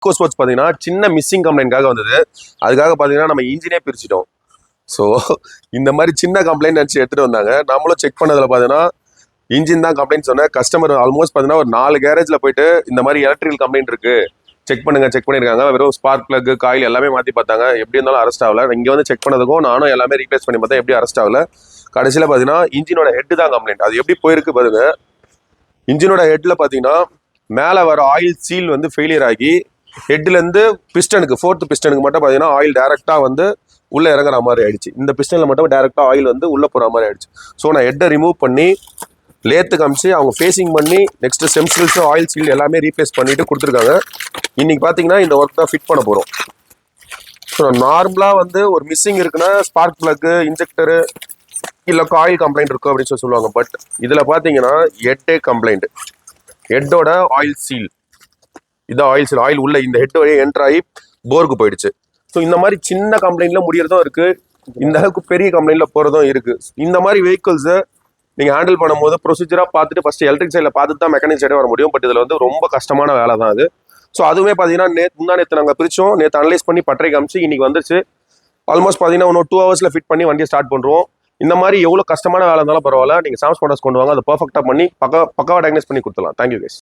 Echo sports பார்த்தீங்கன்னா சின்ன missing கம்ப்ளைண்ட்காக வந்தது. அதுக்காக பார்த்தீங்கன்னா நம்ம இன்ஜினே பிரிச்சிட்டோம். ஸோ இந்த மாதிரி சின்ன கம்ப்ளைண்ட் நினச்சி எடுத்துகிட்டு வந்தாங்க. நம்மளும் செக் பண்ணதில் பார்த்தீங்கன்னா இன்ஜின் தான் கம்ப்ளைண்ட் சொன்னேன். கஸ்டமர் ஆல்மோஸ்ட் பார்த்தீங்கன்னா ஒரு 4 கேரேஜில் போயிட்டு இந்த மாதிரி எலக்ட்ரிக்கல் கம்ப்ளைண்ட் இருக்குது, செக் பண்ணியிருக்காங்க. வெறும் ஸ்பார்க் பிளக் காயில் எல்லாமே மாற்றி பார்த்தாங்க. எப்படி இருந்தாலும் அரெஸ்ட் ஆகல. இங்கே வந்து செக் பண்ணதுக்கும் நானும் எல்லாமே ரீப்ளேஸ் பண்ணி பார்த்தேன், எப்படி அரெஸ்ட் ஆகல. கடைசியில் பார்த்தீங்கன்னா இன்ஜினோட ஹெட் தான் கம்ப்ளைண்ட். அது எப்படி போயிருக்கு பாருங்க. இன்ஜினோட ஹெட்டில் பார்த்தீங்கன்னா மேலே வர ஆயில் சீல் வந்து ஃபெயிலியர் ஆகி ஹெட்லேருந்து பிஸ்டனுக்கு 4th பிஸ்டனுக்கு மட்டும் பார்த்தீங்கன்னா ஆயில் டேரெக்டாக வந்து உள்ளே இறங்குற மாதிரி ஆயிடுச்சு. இந்த பிஸ்டனில் மட்டும் டேரெக்டாக ஆயில் வந்து உள்ளே போகிற மாதிரி ஆயிடுச்சு. ஸோ நான் ஹெட்டை ரிமூவ் பண்ணி லேத்து காமிச்சு அவங்க ஃபேஸிங் பண்ணி நெக்ஸ்ட் செம்ஸ்டில்ஸும் ஆயில் சீல் எல்லாமே ரீப்ளேஸ் பண்ணிட்டு கொடுத்துருக்காங்க. இன்னைக்கு பார்த்தீங்கன்னா இந்த ஒர்க் தான் ஃபிட் பண்ண போகிறோம். ஸோ நார்மலாக வந்து ஒரு மிஸ்ஸிங் இருக்குன்னா ஸ்பார்க் பிளக்கு, இன்ஜெக்டரு இல்லை ஆயில் கம்ப்ளைண்ட் இருக்கும் அப்படின்னு சொல்லுவாங்க. பட் இதில் பார்த்தீங்கன்னா ஹெட்டே கம்ப்ளைண்ட். ஹெட்டோட ஆயில் சீல், இதான் ஆயில் சீல். ஆயில் உள்ள இந்த ஹெட் வழியே என்ட்ரு ஆகி போருக்கு போயிடுச்சு. ஸோ இந்த மாதிரி சின்ன கம்ப்ளைண்ட்ல முடியறதும் இருக்கு, இந்த அளவுக்கு பெரிய கம்ப்ளைண்ட்ல போறதும் இருக்கு. இந்த மாதிரி வெஹிக்கிள்ஸை நீங்க ஹேண்டில் பண்ணும்போது ப்ரொசீஜரா பார்த்துட்டு ஃபர்ஸ்ட் எலக்ட்ரிக் சைடில் பார்த்துட்டு தான் மெக்கானிக் சைடே வர முடியும். பட் இதுல வந்து ரொம்ப கஷ்டமான வேலை தான் அது. ஸோ அதுவுமே பார்த்தீங்கன்னா நேற்று நாங்கள் பிரிச்சோம், நேற்று அனலைஸ் பண்ணி பட்டறை காமிச்சு இன்னைக்கு வந்துருச்சு. ஆல்மோஸ்ட் பார்த்தீங்கன்னா இன்னும் 2 ஹவர்ஸ்ல ஃபிட் பண்ணி வண்டியை ஸ்டார்ட் பண்ணுறோம். இந்த மாதிரி எவ்வளோ கஷ்டமான வேலை இருந்தாலும் பரவாயில்ல, நீங்கள் சாம்ஸ் மோட்டார்ஸ் கொண்டு வாங்க, அதை பர்ஃபெக்டாக பண்ணி பக்காவாக டயக்னைஸ் பண்ணி கொடுத்துலாம். Thank you guys.